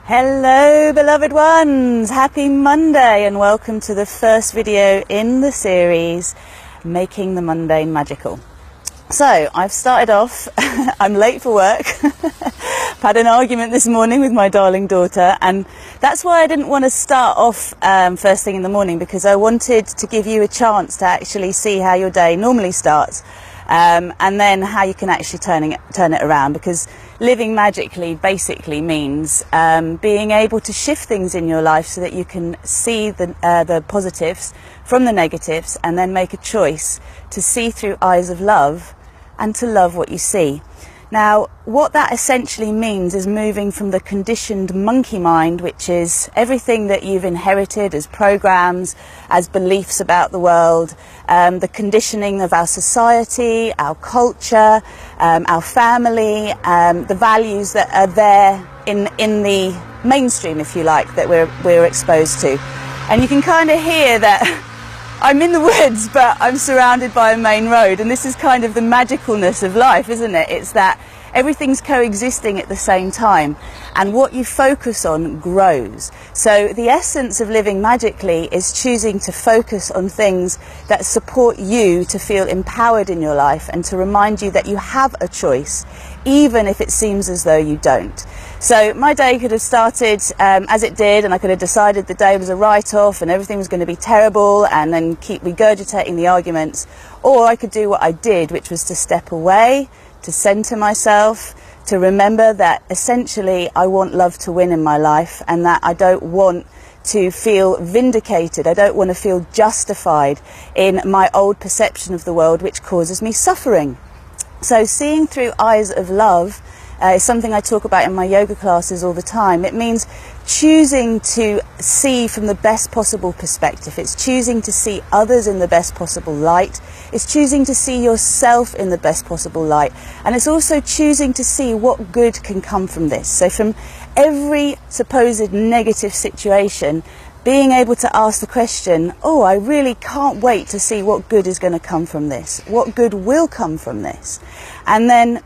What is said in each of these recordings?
Hello beloved ones, happy Monday and welcome to the first video in the series Making the Mundane Magical. So I've started off, I'm late for work, I've had an argument this morning with my darling daughter, and that's why I didn't want to start off first thing in the morning, because I wanted to give you a chance to actually see how your day normally starts. And then how you can actually turn it around, because living magically basically means being able to shift things in your life so that you can see the positives from the negatives, and then make a choice to see through eyes of love and to love what you see. Now, what that essentially means is moving from the conditioned monkey mind, which is everything that you've inherited as programs, as beliefs about the world, the conditioning of our society, our culture, our family, the values that are there in the mainstream, if you like, that we're exposed to. And you can kind of hear that I'm in the woods, but I'm surrounded by a main road, and this is kind of the magicalness of life, isn't it? It's that everything's coexisting at the same time, and what you focus on grows. So the essence of living magically is choosing to focus on things that support you to feel empowered in your life, and to remind you that you have a choice, even if it seems as though you don't. So my day could have started as it did, and I could have decided the day was a write-off and everything was going to be terrible, and then keep regurgitating the arguments. Or I could do what I did, which was to step away, to center myself, to remember that essentially I want love to win in my life, and that I don't want to feel vindicated. I don't want to feel justified in my old perception of the world, which causes me suffering. So seeing through eyes of love is something I talk about in my yoga classes all the time. It means choosing to see from the best possible perspective. It's choosing to see others in the best possible light. It's choosing to see yourself in the best possible light. And it's also choosing to see what good can come from this. So from every supposed negative situation, being able to ask the question, oh, I really can't wait to see what good is going to come from this. What good will come from this? And then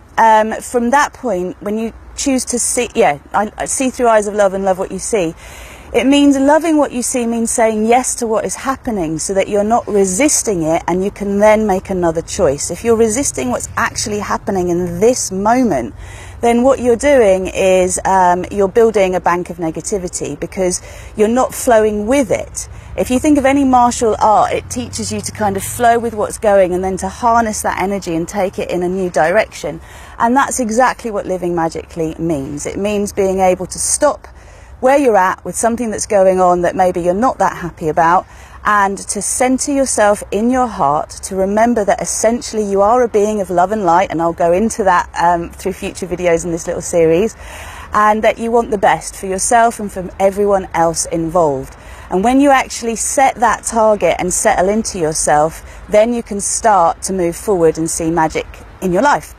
from that point, when you choose to see, I see through eyes of love and love what you see. It means loving what you see means saying yes to what is happening, so that you're not resisting it, and you can then make another choice. If you're resisting what's actually happening in this moment, then what you're doing is you're building a bank of negativity, because you're not flowing with it. If you think of any martial art, it teaches you to kind of flow with what's going, and then to harness that energy and take it in a new direction. And that's exactly what living magically means. It means being able to stop where you're at with something that's going on that maybe you're not that happy about, and to center yourself in your heart, to remember that essentially you are a being of love and light, and I'll go into that through future videos in this little series, and that you want the best for yourself and for everyone else involved. And when you actually set that target and settle into yourself, then you can start to move forward and see magic in your life.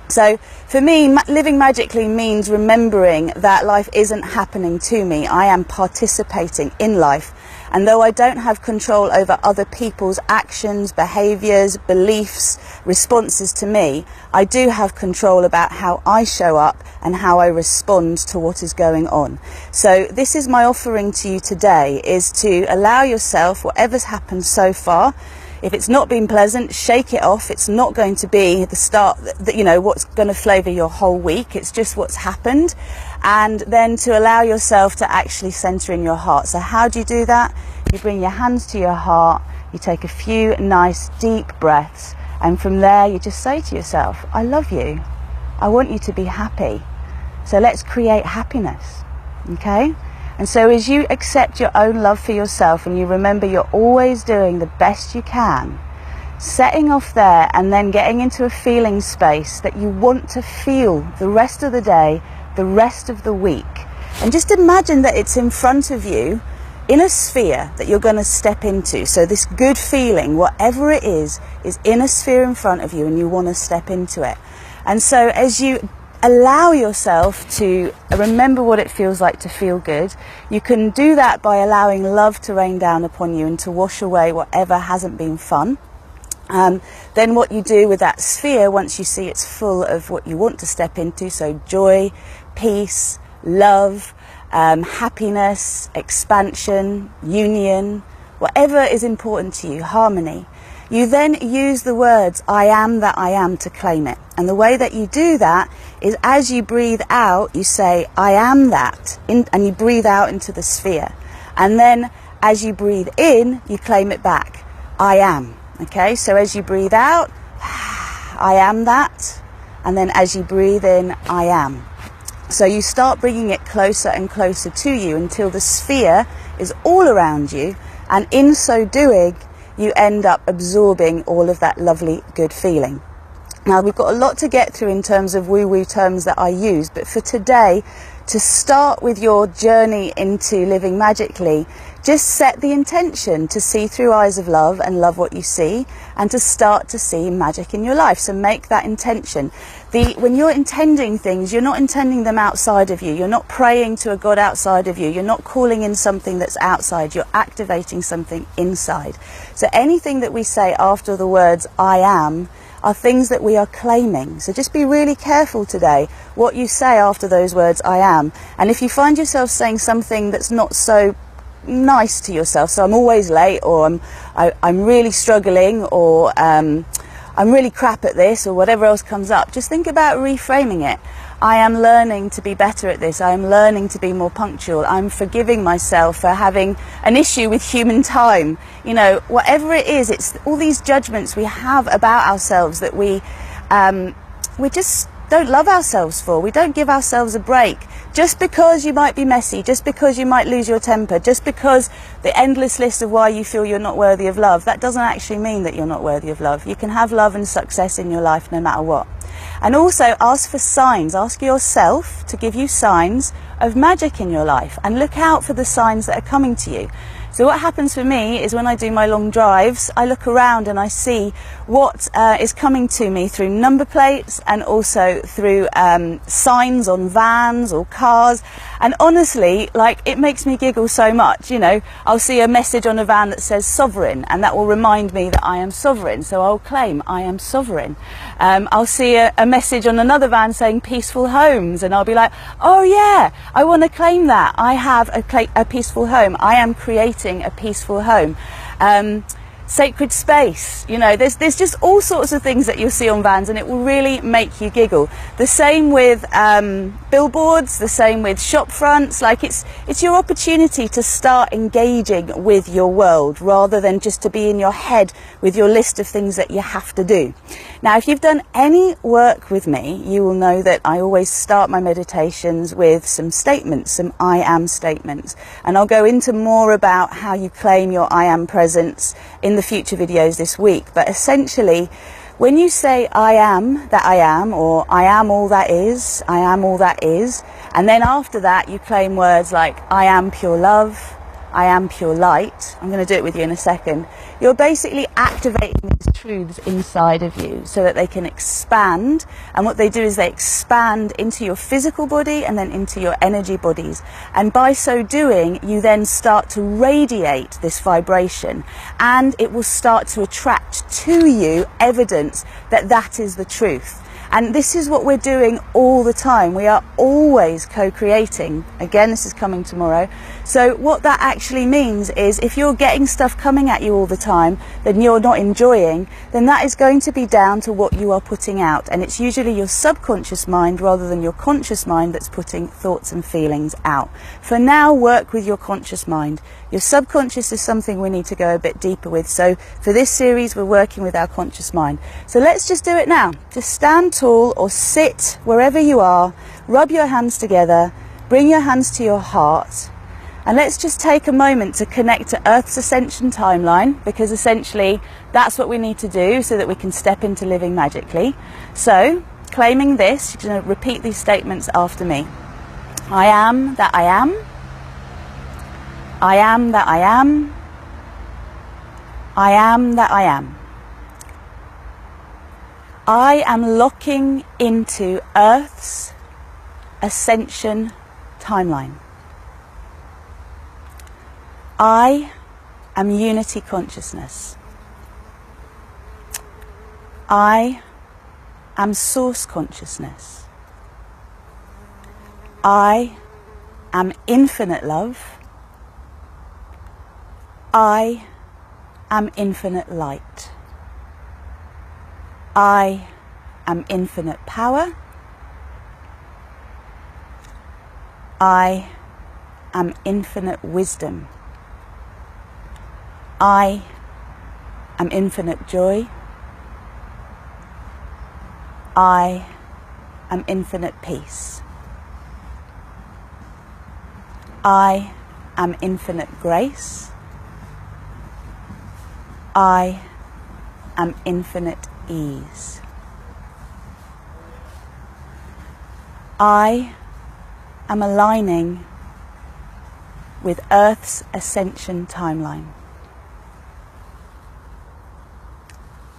So for me, living magically means remembering that life isn't happening to me. I am participating in life. And though I don't have control over other people's actions, behaviours, beliefs, responses to me, I do have control about how I show up and how I respond to what is going on. So this is my offering to you today, is to allow yourself, whatever's happened so far, if it's not been pleasant, shake it off. It's not going to be the start, what's going to flavour your whole week. It's just what's happened. And then to allow yourself to actually centre in your heart. So how do you do that? You bring your hands to your heart, you take a few nice deep breaths, and from there you just say to yourself, I love you. I want you to be happy. So let's create happiness. Okay? And so as you accept your own love for yourself, and you remember you're always doing the best you can, setting off there and then getting into a feeling space that you want to feel the rest of the day, the rest of the week. And just imagine that it's in front of you in a sphere that you're going to step into. So this good feeling, whatever it is in a sphere in front of you, and you want to step into it. And so as you allow yourself to remember what it feels like to feel good, you can do that by allowing love to rain down upon you and to wash away whatever hasn't been fun. Then what you do with that sphere, once you see it's full of what you want to step into, so joy, peace, love, happiness, expansion, union, whatever is important to you, harmony. You then use the words I am that I am to claim it. And the way that you do that is as you breathe out, you say I am that, and you breathe out into the sphere. And then as you breathe in, you claim it back. I am. Okay, so as you breathe out, I am that. And then as you breathe in, I am. So you start bringing it closer and closer to you until the sphere is all around you. And in so doing, you end up absorbing all of that lovely, good feeling. Now, we've got a lot to get through in terms of woo-woo terms that I use, but for today, to start with your journey into living magically, just set the intention to see through eyes of love and love what you see, and to start to see magic in your life. So make that intention. When you're intending things, you're not intending them outside of you. You're not praying to a God outside of you. You're not calling in something that's outside. You're activating something inside. So anything that we say after the words I am are things that we are claiming. So just be really careful today what you say after those words I am. And if you find yourself saying something that's not so nice to yourself, so I'm always late, or I'm really struggling, or I'm really crap at this, or whatever else comes up, just think about reframing it. I am learning to be better at this. I am learning to be more punctual. I'm forgiving myself for having an issue with human time. You know, whatever it is, it's all these judgments we have about ourselves that we just don't love ourselves for. We don't give ourselves a break. Just because you might be messy, just because you might lose your temper, just because the endless list of why you feel you're not worthy of love, that doesn't actually mean that you're not worthy of love. You can have love and success in your life no matter what. And also ask for signs. Ask yourself to give you signs of magic in your life, and look out for the signs that are coming to you. So what happens for me is when I do my long drives, I look around and I see what is coming to me through number plates, and also through signs on vans or cars. And honestly, like, it makes me giggle so much. You know, I'll see a message on a van that says sovereign, and that will remind me that I am sovereign. So I'll claim I am sovereign. I'll see a message on another van saying peaceful homes, and I'll be like, oh yeah, I want to claim that. I have a peaceful home. I am creating a peaceful home. Sacred space, you know, there's just all sorts of things that you'll see on vans, and it will really make you giggle. The same with billboards, the same with shop fronts. Like, it's your opportunity to start engaging with your world, rather than just to be in your head with your list of things that you have to do. Now, if you've done any work with me, you will know that I always start my meditations with some statements, some I am statements. And I'll go into more about how you claim your I am presence in the future videos this week. But essentially, when you say I am that I am, or I am all that is, I am all that is, and then after that you claim words like I am pure love, I am pure light. I'm going to do it with you in a second. You're basically activating these truths inside of you so that they can expand. And what they do is they expand into your physical body and then into your energy bodies. And by so doing, you then start to radiate this vibration, and it will start to attract to you evidence that that is the truth. And this is what we're doing all the time. We are always co-creating. Again, this is coming tomorrow. So what that actually means is, if you're getting stuff coming at you all the time that you're not enjoying, then that is going to be down to what you are putting out. And it's usually your subconscious mind rather than your conscious mind that's putting thoughts and feelings out. For now, work with your conscious mind. Your subconscious is something we need to go a bit deeper with. So for this series, we're working with our conscious mind. So let's just do it now. Just stand tall or sit wherever you are, rub your hands together, bring your hands to your heart, and let's just take a moment to connect to Earth's ascension timeline, because essentially that's what we need to do so that we can step into living magically. So, claiming this, you're going to repeat these statements after me. I am that I am. I am that I am. I am that I am. I am locking into Earth's ascension timeline. I am unity consciousness. I am source consciousness. I am infinite love. I am infinite light. I am infinite power. I am infinite wisdom. I am infinite joy. I am infinite peace. I am infinite grace. I am infinite ease. I am aligning with Earth's ascension timeline.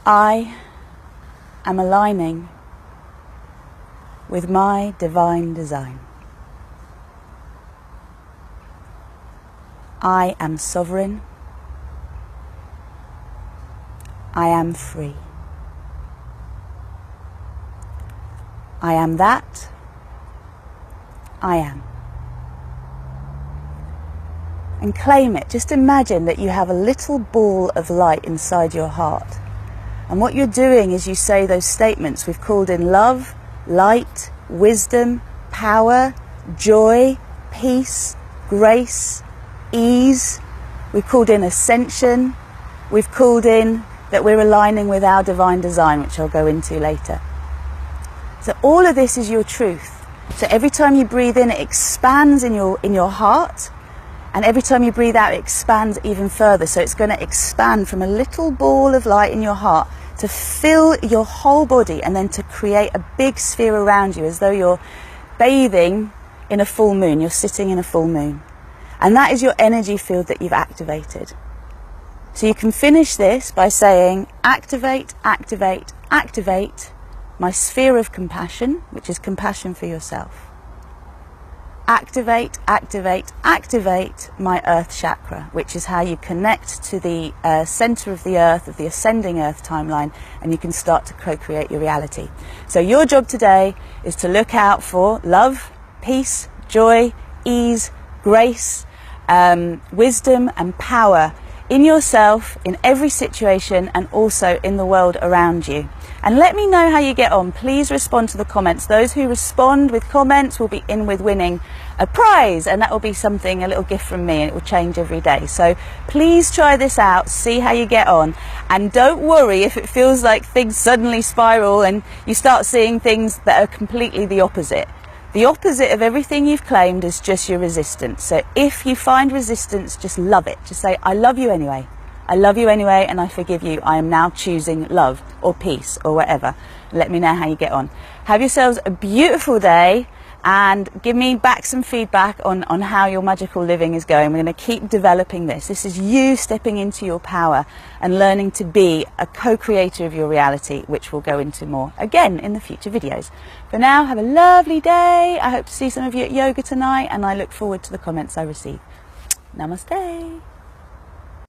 I am aligning with my divine design. I am sovereign. I am free. I am that. I am. And claim it. Just imagine that you have a little ball of light inside your heart. And what you're doing is you say those statements. We've called in love, light, wisdom, power, joy, peace, grace, ease. We've called in ascension. We've called in that we're aligning with our divine design, which I'll go into later. So all of this is your truth. So every time you breathe in, it expands in your heart. And every time you breathe out, it expands even further. So it's going to expand from a little ball of light in your heart to fill your whole body and then to create a big sphere around you as though you're bathing in a full moon. You're sitting in a full moon. And that is your energy field that you've activated. So you can finish this by saying, activate, activate, activate my sphere of compassion, which is compassion for yourself. Activate, activate, activate my earth chakra, which is how you connect to the center of the earth, of the ascending earth timeline, and you can start to co-create your reality. So your job today is to look out for love, peace, joy, ease, grace, wisdom and power in yourself, in every situation, and also in the world around you. And let me know how you get on. Please respond to the comments. Those who respond with comments will be in with winning a prize, and that will be something, a little gift from me, and it will change every day. So please try this out, see how you get on, and don't worry if it feels like things suddenly spiral and you start seeing things that are completely the opposite. The opposite of everything you've claimed is just your resistance. So if you find resistance, just love it. Just say, I love you anyway. I love you anyway, and I forgive you. I am now choosing love or peace or whatever. Let me know how you get on. Have yourselves a beautiful day, and give me back some feedback on how your magical living is going. We're going to keep developing this. This is you stepping into your power and learning to be a co-creator of your reality, which we'll go into more again in the future videos. For now, have a lovely day. I hope to see some of you at yoga tonight, and I look forward to the comments I receive. Namaste.